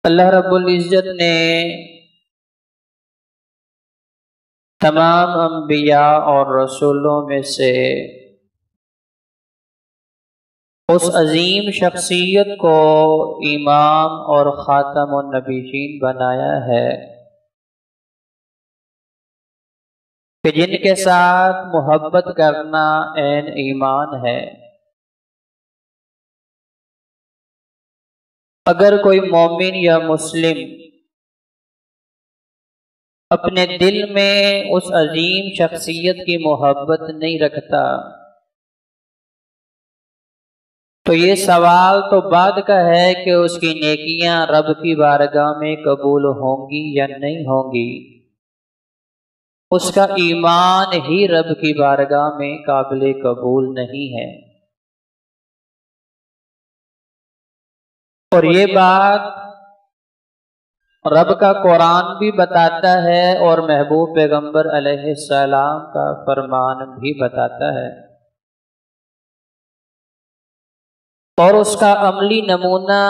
अल्लाह रब्बुल इज़्ज़त ने तमाम अंबिया और रसूलों में से उस अजीम शख्सियत को इमाम और खातमुन नबीयीन बनाया है कि जिनके साथ मोहब्बत करना ऐन ईमान है। अगर कोई मोमिन या मुस्लिम अपने दिल में उस अजीम शख्सियत की मोहब्बत नहीं रखता तो ये सवाल तो बाद का है कि उसकी नेकियां रब की बारगाह में कबूल होंगी या नहीं होंगी। उसका ईमान ही रब की बारगाह में काबिल कबूल नहीं है। और ये बात रब का कुरान भी बताता है और महबूब पैगंबर अलैहिस्सलाम का फरमान भी बताता है। और उसका अमली नमूना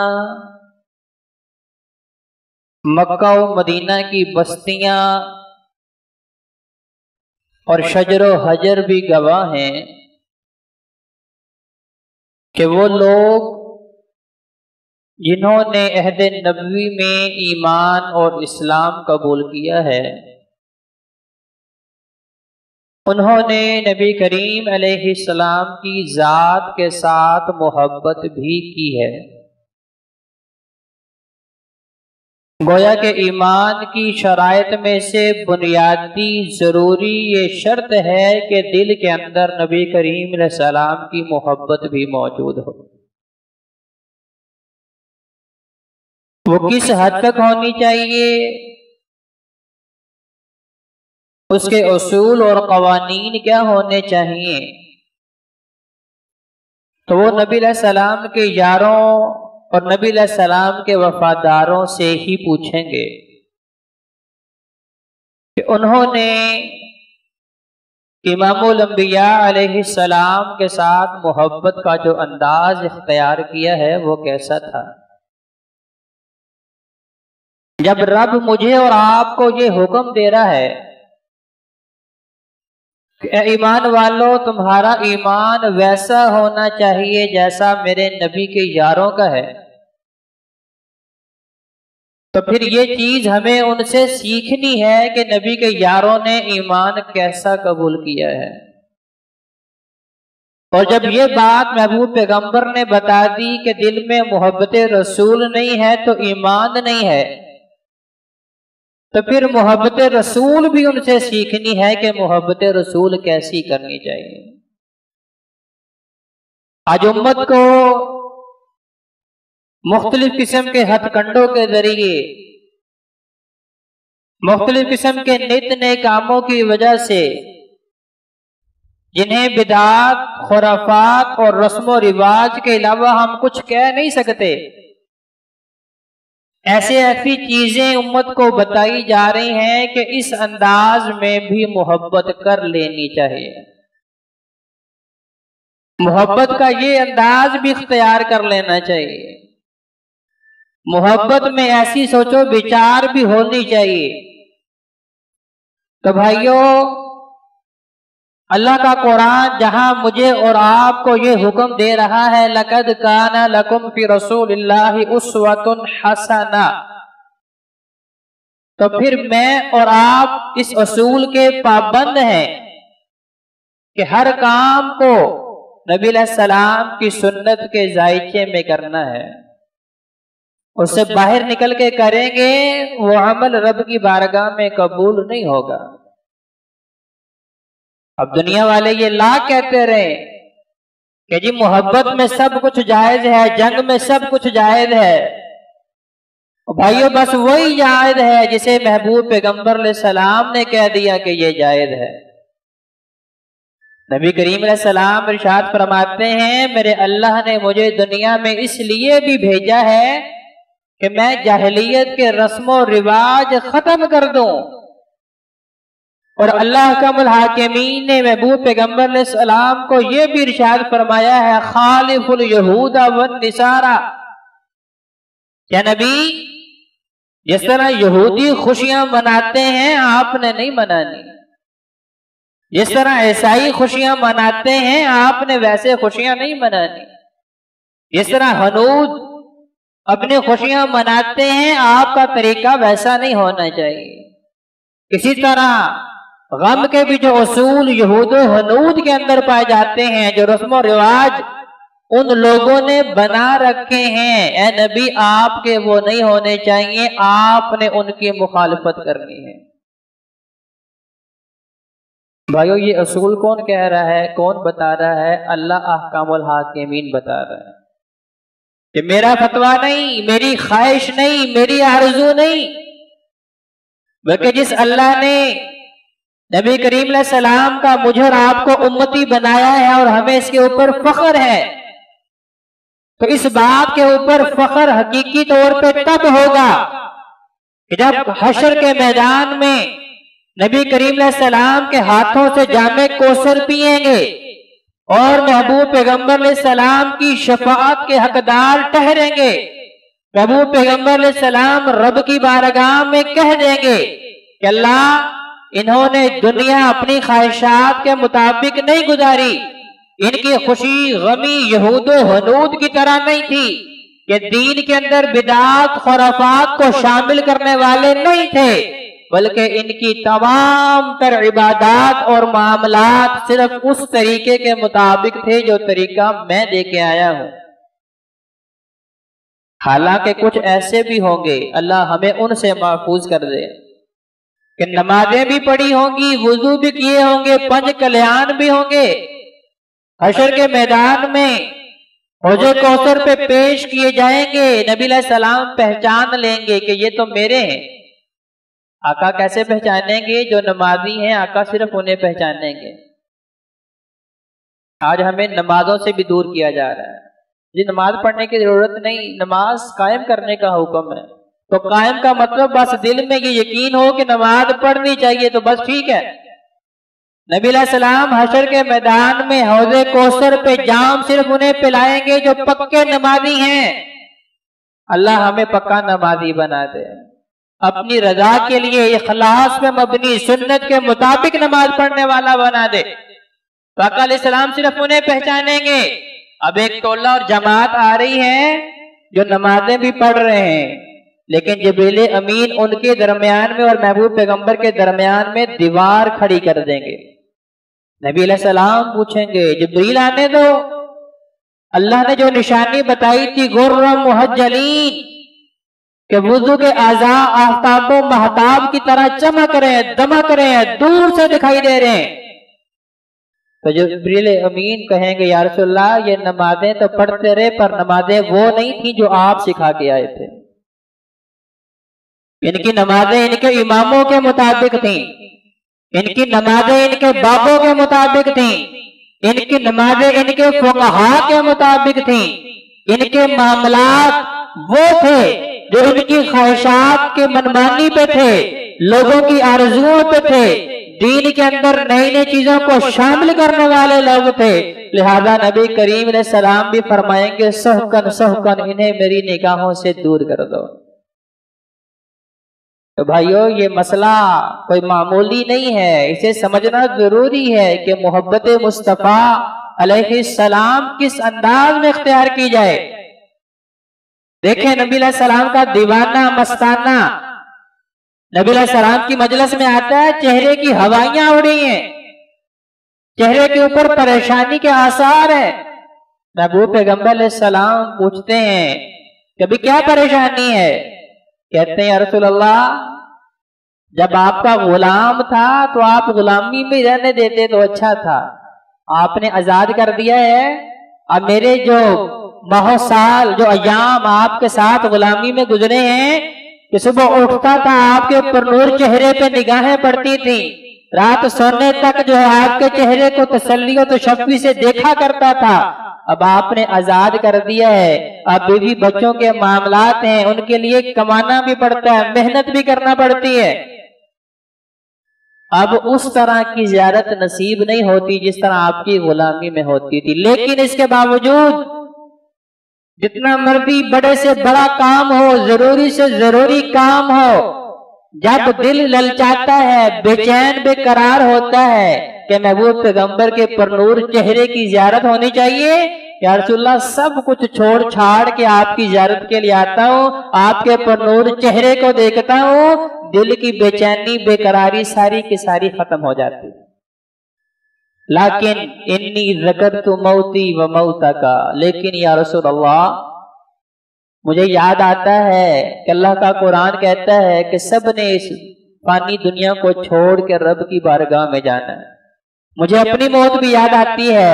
मक्का और मदीना की बस्तियां और शजरो हजर भी गवाह हैं कि वो लोग जिन्होंने अहद नबवी में ईमान और इस्लाम कबूल किया है, उन्होंने नबी करीम अलैहिस्सलाम की ज़ात के साथ मोहब्बत भी की है। गोया के ईमान की शराइत में से बुनियादी ज़रूरी ये शर्त है कि दिल के अंदर नबी करीम अलैहिस्सलाम की मोहब्बत भी मौजूद हो। वो किस हद तक होनी चाहिए, उसके उसूल और कवानीन क्या होने चाहिए, तो वो नबी अलैहिस्सलाम के यारों और नबी अलैहिस्सलाम के वफादारों से ही पूछेंगे कि उन्होंने इमामुल अंबिया अलैहिस्सलाम के साथ मोहब्बत का जो अंदाज इख्तियार किया है वो कैसा था। जब रब मुझे और आपको ये हुक्म दे रहा है कि ईमान वालों तुम्हारा ईमान वैसा होना चाहिए जैसा मेरे नबी के यारों का है, तो फिर ये चीज हमें उनसे सीखनी है कि नबी के यारों ने ईमान कैसा कबूल किया है। और जब ये बात महबूब पैगंबर ने बता दी कि दिल में मोहब्बत रसूल नहीं है तो ईमान नहीं है, तो फिर मोहब्बत रसूल भी उनसे सीखनी है कि मोहब्बत रसूल कैसी करनी चाहिए। आज उम्मत को मुख्तलिफ किस्म के हथकंडों के जरिए मुख्तलिफ किस्म के नित नए कामों की वजह से जिन्हें बिदात, खुराफात और रस्म रिवाज के अलावा हम कुछ कह नहीं सकते, ऐसी चीजें उम्मत को बताई जा रही हैं कि इस अंदाज में भी मोहब्बत कर लेनी चाहिए। मोहब्बत का ये अंदाज भी इख्तियार कर लेना चाहिए। मोहब्बत में ऐसी सोचो विचार भी होनी चाहिए। तो भाइयों, अल्लाह का कुरान जहां मुझे और आपको ये हुक्म दे रहा है, लक़द काना लकुम फी रसूलिल्लाहि उस्वतुन हसना, तो फिर मैं और आप इस उसूल के पाबंद हैं कि हर काम को नबी अलैहिस्सलाम की सुन्नत के जायचे में करना है। उससे बाहर निकल के करेंगे वो अमल रब की बारगाह में कबूल नहीं होगा। अब दुनिया वाले ये लाख कहते रहे कि जी मोहब्बत में सब कुछ जायज है, जंग में सब कुछ जायज है। भाइयों, बस वही जायज है जिसे महबूब पैगंबर अलैहिस्सलाम ने कह दिया कि ये जायज है। नबी करीम अलैहिस्सलाम इरशाद फरमाते हैं, मेरे अल्लाह ने मुझे दुनिया में इसलिए भी भेजा है कि मैं जाहिलियत के रस्म और रिवाज खत्म कर दूं। और अल्लाह कमल हाकिमीन ने महबूब पैगंबर अलैहिस्सलाम को यह भी इरशाद फरमाया है, खालिफुल यहूदा वन निसारा, क्या नबी जिस तरह यहूदी खुशियां मनाते हैं आपने नहीं मनानी, जिस तरह ईसाई खुशियां मनाते हैं आपने वैसे खुशियां नहीं मनानी, जिस तरह हनूद अपनी खुशियां मनाते हैं आपका तरीका वैसा नहीं होना चाहिए। किसी तरह गम के भी जो उसूल यहूद हनूद के अंदर पाए जाते हैं, जो रस्म रिवाज उन लोगों ने बना रखे हैं, ए नबी आपके वो नहीं होने चाहिए, आपने उनकी मुखालफत करनी है। भाइयों ये असूल कौन कह रहा है, कौन बता रहा है? अल्लाह अहकामुल हाकिमीन बता रहा है कि मेरा फतवा नहीं, मेरी ख्वाहिश नहीं, मेरी आरज़ू नहीं, बल्कि जिस अल्लाह ने नबी करीम सलाम का मुझे और आपको उम्मती बनाया है और हमें इसके ऊपर फख्र है, तो इस बात के ऊपर फख्र हकीकी तौर पे तब होगा कि जब हशर के मैदान में नबी करीम सलाम के हाथों से जामे कौसर पिएंगे और महबूब पैगंबर सलाम की शफाअत के हकदार ठहरेंगे। महबूब पैगंबर सलाम रब की बारगाह में कह देंगे कि अल्लाह इन्होंने दुनिया अपनी ख्वाहिशात के मुताबिक नहीं गुजारी, इनकी खुशी गमी यहूद हनूद की तरह नहीं थी कि दीन के अंदर बिदात खुराफात को शामिल करने वाले नहीं थे, बल्कि इनकी तमाम तर इबादात और मामलात सिर्फ उस तरीके के मुताबिक थे जो तरीका मैं देके आया हूं। हालांकि कुछ ऐसे भी होंगे, अल्लाह हमें उनसे महफूज कर दे, कि नमाजें भी पढ़ी होंगी, वुजू भी किए होंगे, पंज कल्याण भी होंगे, हशर के मैदान में हौजे कौसर पे पेश किए जाएंगे, नबी सलाम पहचान लेंगे कि ये तो मेरे हैं। आका कैसे पहचानेंगे? जो नमाजी हैं आका सिर्फ उन्हें पहचानेंगे। आज हमें नमाजों से भी दूर किया जा रहा है, जी नमाज पढ़ने की जरूरत नहीं, नमाज कायम करने का हुक्म है। तो कायम का मतलब बस दिल में ये यकीन हो कि नमाज पढ़नी चाहिए तो बस ठीक है। नबी सलाम हशर के मैदान में हौजे कौसर पे जाम सिर्फ उन्हें पिलाएंगे जो पक्के नमाजी हैं। अल्लाह हमें पक्का नमाजी बना दे, अपनी रजा के लिए इखलास में मबनी सुन्नत के मुताबिक नमाज पढ़ने वाला बना दे। तो आका अलैहिस्सलाम सिर्फ उन्हें पहचानेंगे। अब एक टोला और जमात आ रही है जो नमाजें भी पढ़ रहे हैं, लेकिन जिब्रील अमीन उनके दरमियान में और महबूब पैगंबर के दरमियान में दीवार खड़ी कर देंगे। नबी अलैहिस्सलाम पूछेंगे जिब्रील आने दो, अल्लाह ने जो निशानी बताई थी गुर्रम मुहज्जलीन कि वुजू के आज़ा आफ्ताबो महताब की तरह चमक रहे हैं, दमक रहे हैं, दूर से दिखाई दे रहे हैं। तो जिब्रील अमीन कहेंगे या रसूलल्लाह ये नमाजें तो पढ़ते रहे पर नमाजें वो नहीं थी जो आप सिखा के आए थे। इनकी नमाजें इनके इमामों के मुताबिक थी, इनकी नमाजें इनके बाबों के मुताबिक थी, इनकी नमाजें इनके फुक़हा के मुताबिक थी, इनके मामलात वो थे जो इनकी ख्वाहिशात के मनमानी पे थे, लोगों की आरजुओं पे थे, दीन के अंदर नई नई चीजों को शामिल करने वाले लोग थे। लिहाजा नबी करीम ने सलाम भी फरमाएंगे सहकन सहकन इन्हें मेरी निगाहों से दूर कर दो। तो भाइयों ये मसला कोई मामूली नहीं है, इसे समझना जरूरी है कि मोहब्बत मुस्तफ़ा अलैहिस्सलाम किस अंदाज में इख्तियार की जाए। देखें नबी सलाम का दीवाना मस्ताना नबी सलाम की मजलिस में आता है, चेहरे की हवाइयां उड़ी हैं, चेहरे के ऊपर परेशानी के आसार है। महबूब पैगंबर सलाम पूछते हैं कभी क्या परेशानी है? कहते हैं या रसूल अल्लाह जब आपका गुलाम था तो आप गुलामी में रहने देते तो अच्छा था, आपने आजाद कर दिया है। अब मेरे जो माह साल जो अयाम आपके साथ गुलामी में गुजरे हैं कि सुबह उठता था आपके ऊपर नूर चेहरे पे निगाहें पड़ती थी, रात सोने तक जो है आपके चेहरे को तसल्ली तो शफ़ी से देखा करता था। अब आपने आजाद कर दिया है, अब बीवी बच्चों के मामलात हैं, उनके लिए कमाना भी पड़ता है, मेहनत भी करना पड़ती है। अब उस तरह की ज़ियारत नसीब नहीं होती जिस तरह आपकी गुलामी में होती थी। लेकिन इसके बावजूद जितना मर्जी बड़े से बड़ा काम हो, जरूरी से जरूरी काम हो, जब दिल ललचाता है, बेचैन बेकरार होता है कि महबूब पैगंबर के परनूर चेहरे की ज़ियारत होनी चाहिए, या रसूलुल्लाह सब कुछ छोड़ छाड़ के आपकी ज़ियारत के लिए आता हूँ, आपके परनूर चेहरे को देखता हूँ, दिल की बेचैनी बेकरारी सारी की सारी खत्म हो जाती। लाकिन इन्नी ज़करतु मौती व मौता का, लेकिन या रसूलल्लाह मुझे याद आता है कि अल्लाह का कुरान कहता है कि सब ने इस फानी दुनिया को छोड़ के रब की बारगाह में जाना है। मुझे अपनी मौत भी याद आती है,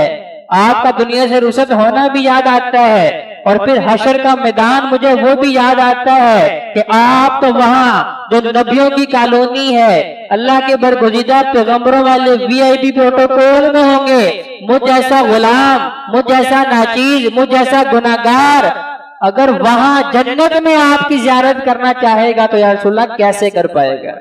आपका दुनिया से रुखसत होना भी याद आता है, और फिर हशर का मैदान मुझे वो भी याद आता है कि आप तो वहाँ जो नबियों की कॉलोनी है, अल्लाह के बरगुज़ीदा पैगंबरों वाले VIP प्रोटोकॉल में होंगे। मुझ जैसा गुलाम, मुझ जैसा नाचीज, मुझ जैसा गुनाहगार अगर वहां जन्नत में आपकी ज़ियारत करना चाहेगा तो या रसूलल्लाह कैसे कर पाएगा।